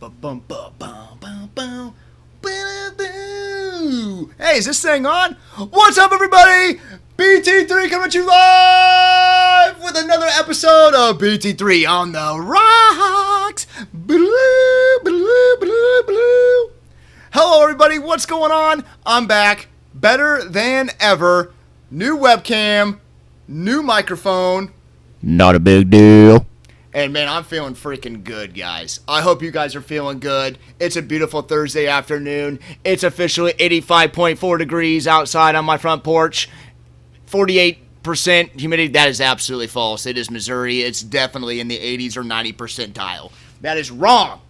Hey, is this thing on? What's up, everybody? BT3 coming at you live with another episode of BT3 On the Rocks. Hello, everybody. What's going on? I'm back. Better than ever. New webcam. New microphone. Not a big deal. And man, I'm feeling freaking good, guys. I hope you guys are feeling good. It's a beautiful Thursday afternoon. It's officially 85.4 degrees outside on my front porch. 48% humidity. That is absolutely false. It is Missouri. It's definitely in the 80s or 90 percentile. That is wrong.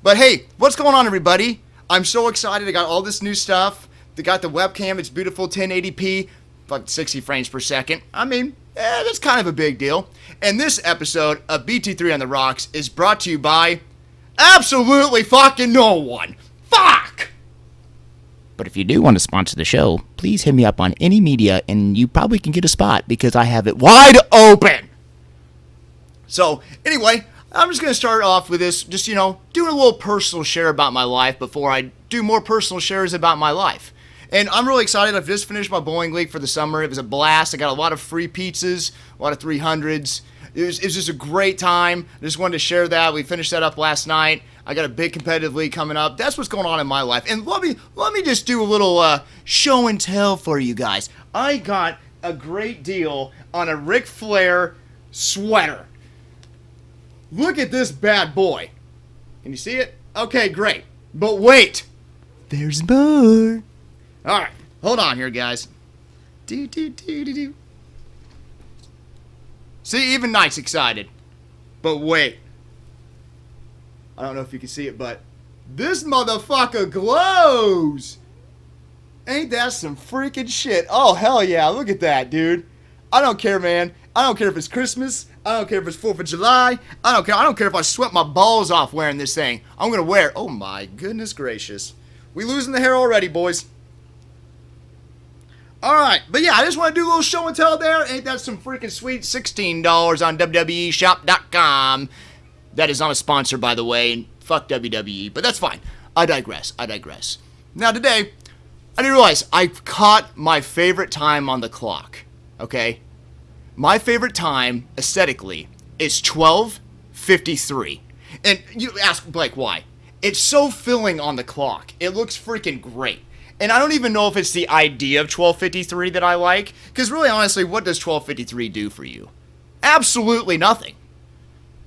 But hey, what's going on, everybody? I'm so excited. I got all this new stuff. They got the webcam. It's beautiful, 1080p, like 60 frames per second. I mean, that's kind of a big deal. And this episode of BT3 On the Rocks is brought to you by absolutely fucking no one. Fuck! But if you do want to sponsor the show, please hit me up on any media and you probably can get a spot because I have it wide open. So, anyway, I'm just going to start off with this, just, doing a little personal share about my life before I do more personal shares about my life. And I'm really excited. I've just finished my bowling league for the summer. It was a blast. I got a lot of free pizzas, a lot of 300s. It was just a great time. I just wanted to share that. We finished that up last night. I got a big competitive league coming up. That's what's going on in my life. And let me just do a little show and tell for you guys. I got a great deal on a Ric Flair sweater. Look at this bad boy. Can you see it? Okay, great. But wait. There's more. All right, hold on here, guys. See, even Knight's excited. But wait. I don't know if you can see it, but this motherfucker glows. Ain't that some freaking shit? Oh, hell yeah. Look at that, dude. I don't care, man. I don't care if it's Christmas. I don't care if it's 4th of July. I don't care. I don't care if I sweat my balls off wearing this thing. I'm going to wear it. Oh, my goodness gracious. We losing the hair already, boys. Alright, but yeah, I just want to do a little show and tell there. Ain't that some freaking sweet? $16 on WWEshop.com. That is not a sponsor, by the way, and fuck WWE, but that's fine. I digress. Now today, I didn't realize I caught my favorite time on the clock, okay? My favorite time, aesthetically, is 12:53. And you ask, Blake, why? It's so filling on the clock. It looks freaking great. And I don't even know if it's the idea of 12:53 that I like, because really, honestly, what does 12:53 do for you? Absolutely nothing.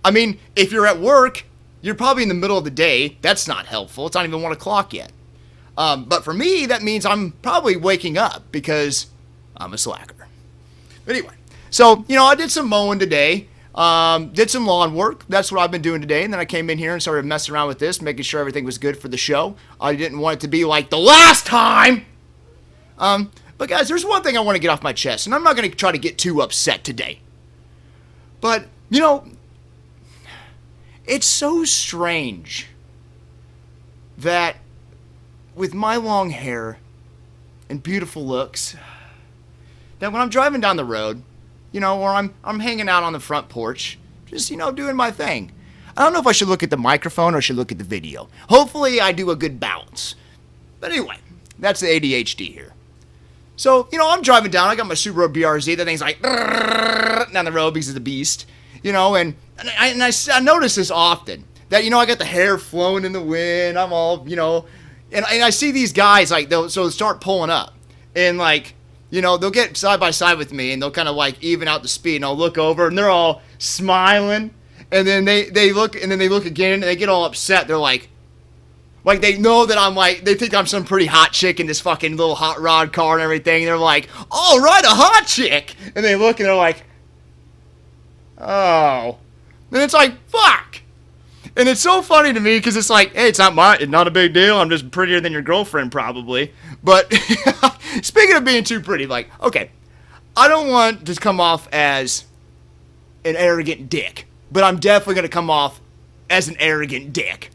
I mean, if you're at work, you're probably in the middle of the day. That's not helpful. It's not even 1 o'clock yet. But for me, that means I'm probably waking up because I'm a slacker. But anyway, so, I did some mowing today. Did some lawn work. That's what I've been doing today. And then I came in here and started messing around with this, making sure everything was good for the show. I didn't want it to be like the last time. But guys, there's one thing I want to get off my chest, and I'm not going to try to get too upset today. But, it's so strange that with my long hair and beautiful looks, that when I'm driving down the road, or I'm hanging out on the front porch, just, doing my thing. I don't know if I should look at the microphone or I should look at the video. Hopefully I do a good balance. But anyway, that's the ADHD here. So, I'm driving down. I got my Subaru BRZ. That thing's like down the road because of the beast. And I notice this often. That, I got the hair flowing in the wind. I'm all, and I see these guys, like, they'll start pulling up. And, like, they'll get side by side with me and they'll kind of like even out the speed and I'll look over and they're all smiling and then they look and then they look again and they get all upset. They're like they know that I'm like, they think I'm some pretty hot chick in this fucking little hot rod car and everything. And they're like, oh, right, a hot chick. And they look and they're like, oh. And it's like, fuck. And it's so funny to me because it's like, hey, it's not a big deal. I'm just prettier than your girlfriend probably. But speaking of being too pretty, like, okay, I don't want to come off as an arrogant dick, but I'm definitely going to come off as an arrogant dick.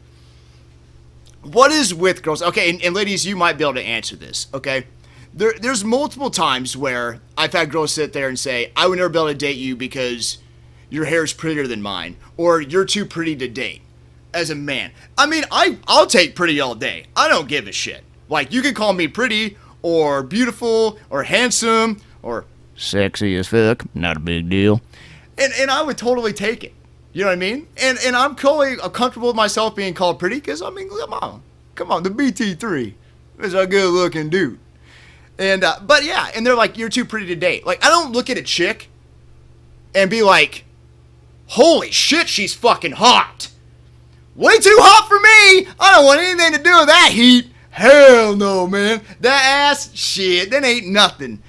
What is with girls? Okay, and ladies, you might be able to answer this, okay? There's multiple times where I've had girls sit there and say, I would never be able to date you because your hair's prettier than mine, or you're too pretty to date. as a man. I mean, I'll take pretty all day. I don't give a shit. Like, you can call me pretty or beautiful or handsome or sexy as fuck. Not a big deal. And I would totally take it. You know what I mean? And I'm totally comfortable with myself being called pretty because, I mean, come on, the BT3 is a good looking dude. And, but yeah, and they're like, you're too pretty to date. Like, I don't look at a chick and be like, holy shit, she's fucking hot. Way too hot for me. I don't want anything to do with that heat. Hell no, man. That ass, shit, that ain't nothing.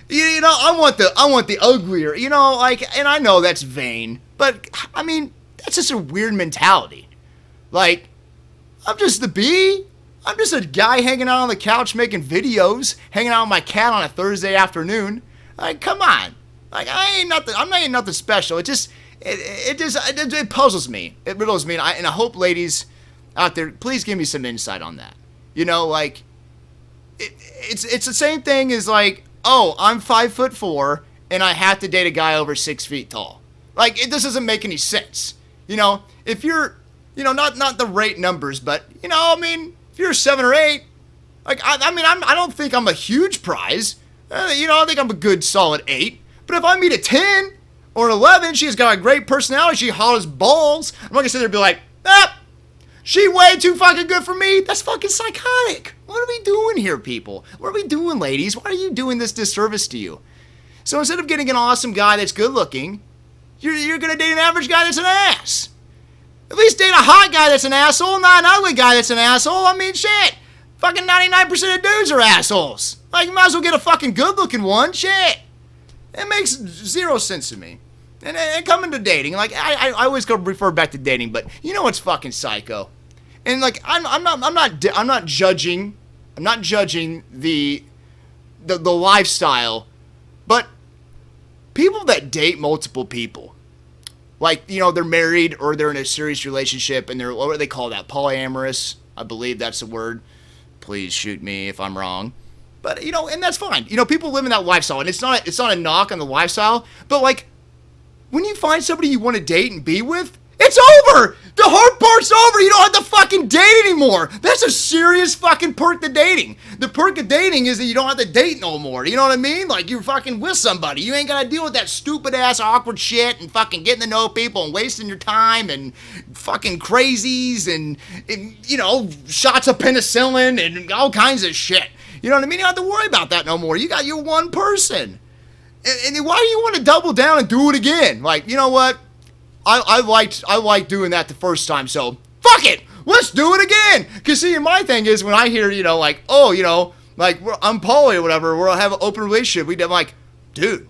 You know, I want the uglier, you know, like, and I know that's vain, but, I mean, that's just a weird mentality. Like, I'm just the bee. I'm just a guy hanging out on the couch making videos, hanging out with my cat on a Thursday afternoon. Like, come on. Like, I'm not nothing special. It just, it puzzles me. It riddles me, and I hope ladies out there, please give me some insight on that. You know, like, it's the same thing as, like, oh, I'm 5'4", and I have to date a guy over 6 feet tall. Like, this doesn't make any sense. You know, if you're, you know, not the rate numbers, but, you know, I mean, if you're 7 or 8, like, I don't think I'm a huge prize. You know, I think I'm a good solid 8. But if I meet a 10 or an 11, she's got a great personality, she hot as balls, I'm not gonna sit there and be like, she way too fucking good for me. That's fucking psychotic. What are we doing here, people? What are we doing, ladies? Why are you doing this disservice to you? So instead of getting an awesome guy that's good looking, you're gonna date an average guy that's an ass. At least date a hot guy that's an asshole, not an ugly guy that's an asshole. I mean, shit. Fucking 99% of dudes are assholes. Like, you might as well get a fucking good looking one. Shit. It makes zero sense to me. And coming to dating, like, I always go refer back to dating, but you know what's fucking psycho? And like, I'm not judging the lifestyle, but people that date multiple people, like, you know, they're married or they're in a serious relationship and they're, what do they call that? Polyamorous, I believe that's the word. Please shoot me if I'm wrong. But, you know, and that's fine. You know, people live in that lifestyle, and it's not a knock on the lifestyle, but like, when you find somebody you want to date and be with, it's over! The hard part's over! You don't have to fucking date anymore! That's a serious fucking perk to dating. The perk of dating is that you don't have to date no more. You know what I mean? Like, you're fucking with somebody. You ain't gotta deal with that stupid ass awkward shit and fucking getting to know people and wasting your time and fucking crazies and you know, shots of penicillin and all kinds of shit. You know what I mean? You don't have to worry about that no more. You got your one person. And why do you want to double down and do it again? Like, you know what? I liked doing that the first time, so fuck it! Let's do it again! Because, see, my thing is, when I hear, you know, like, oh, you know, like, I'm poly or whatever, we'll have an open relationship, I'm like, dude,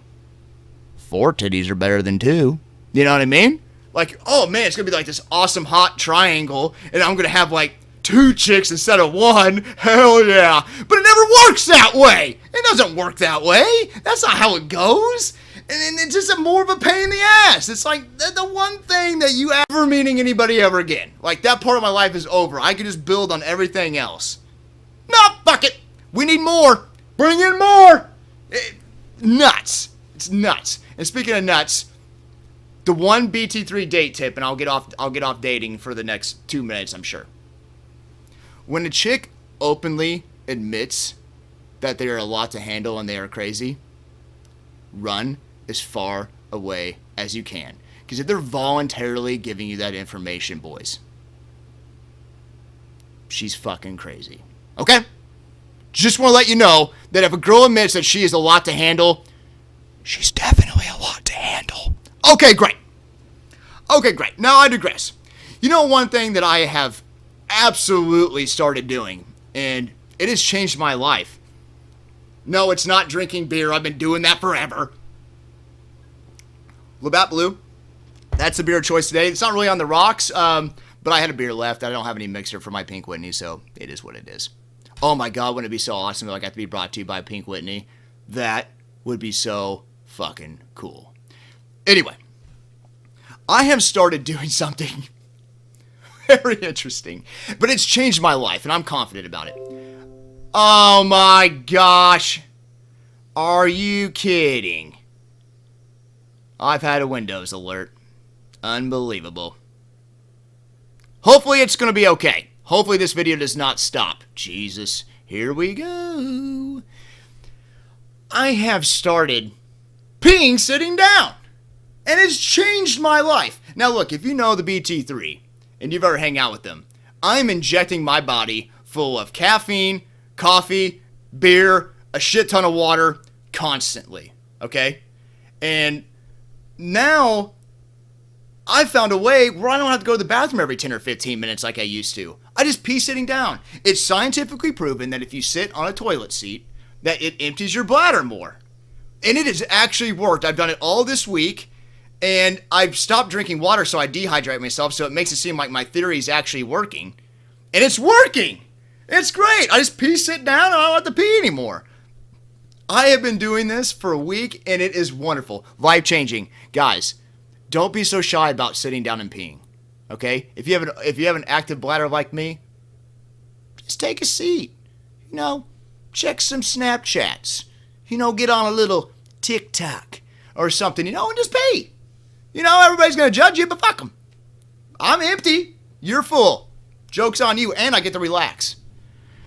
4 titties are better than 2. You know what I mean? Like, oh, man, it's going to be like this awesome hot triangle, and I'm going to have, like, 2 chicks instead of 1. Hell yeah. But it never works that way. It doesn't work that way. That's not how it goes. And it's just more of a pain in the ass. It's like the one thing that you ever meeting anybody ever again. Like, that part of my life is over. I can just build on everything else. No, fuck it. We need more. Bring in more. Nuts. It's nuts. And speaking of nuts, the one BT3 date tip, and I'll get off dating for the next 2 minutes, I'm sure. When a chick openly admits that they are a lot to handle and they are crazy, run as far away as you can. Because if they're voluntarily giving you that information, boys, she's fucking crazy. Okay? Just want to let you know that if a girl admits that she is a lot to handle, she's definitely a lot to handle. Okay, great. Now I digress. You know, one thing that I have absolutely started doing, and it has changed my life. No, it's not drinking beer. I've been doing that forever. Labatt Blue. That's the beer of choice today. It's not really on the rocks, but I had a beer left. I don't have any mixer for my Pink Whitney, so it is what it is. Oh my God, wouldn't it be so awesome if I got to be brought to you by Pink Whitney? That would be so fucking cool. Anyway, I have started doing something very interesting, but it's changed my life, and I'm confident about it. Oh my gosh. Are you kidding? I've had a Windows alert. Unbelievable. Hopefully it's going to be okay. Hopefully this video does not stop. Jesus, here we go. I have started peeing sitting down. And it's changed my life. Now look, if you know the BT3 and you've ever hang out with them, I'm injecting my body full of caffeine, coffee, beer, a shit ton of water constantly. Okay? And now I found a way where I don't have to go to the bathroom every 10 or 15 minutes like I used to. I just pee sitting down. It's scientifically proven that if you sit on a toilet seat, that it empties your bladder more. And it has actually worked. I've done it all this week. And I've stopped drinking water so I dehydrate myself, so it makes it seem like my theory is actually working. And it's working! It's great! I just pee, sit down, and I don't have to pee anymore. I have been doing this for a week, and it is wonderful. Life-changing. Guys, don't be so shy about sitting down and peeing. Okay? If you have an active bladder like me, just take a seat. You know, check some Snapchats. You know, get on a little TikTok or something, you know, and just pee. You know, everybody's going to judge you, but fuck them. I'm empty. You're full. Joke's on you, and I get to relax.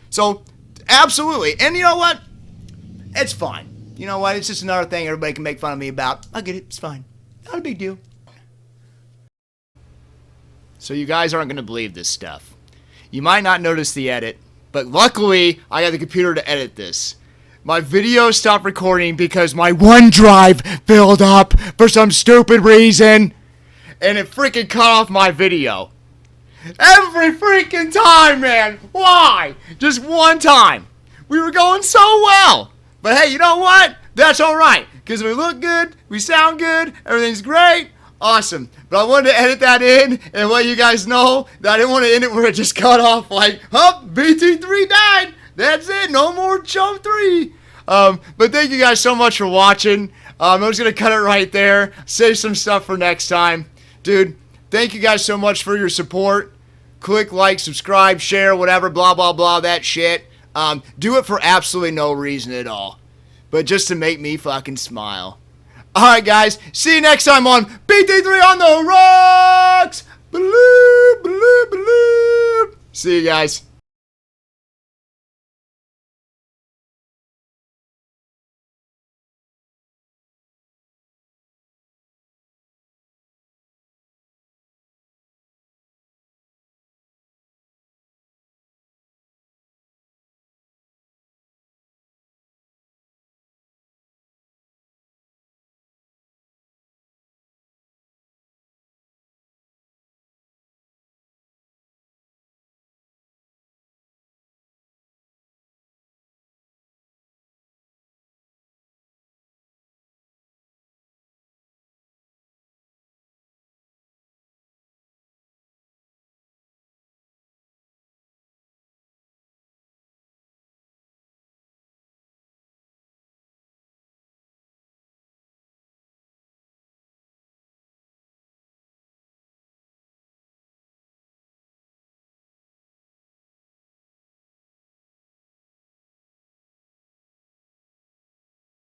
So, absolutely. And you know what? It's fine. You know what? It's just another thing everybody can make fun of me about. I get it. It's fine. Not a big deal. So you guys aren't going to believe this stuff. You might not notice the edit, but luckily, I got the computer to edit this. My video stopped recording because my OneDrive filled up for some stupid reason. And it freaking cut off my video. Every freaking time, man. Why? Just one time. We were going so well. But hey, you know what? That's alright. Because we look good, we sound good, everything's great. Awesome. But I wanted to edit that in and let you guys know that I didn't want to end it where it just cut off like, oh, BT3 died. That's it. No more Chum 3. But thank you guys so much for watching. I'm just going to cut it right there. Save some stuff for next time. Dude, thank you guys so much for your support. Click like, subscribe, share, whatever, blah, blah, blah, that shit. Do it for absolutely no reason at all. But just to make me fucking smile. Alright guys, see you next time on BT3 On the Rocks! Bloop, bloop, bloop. See you guys.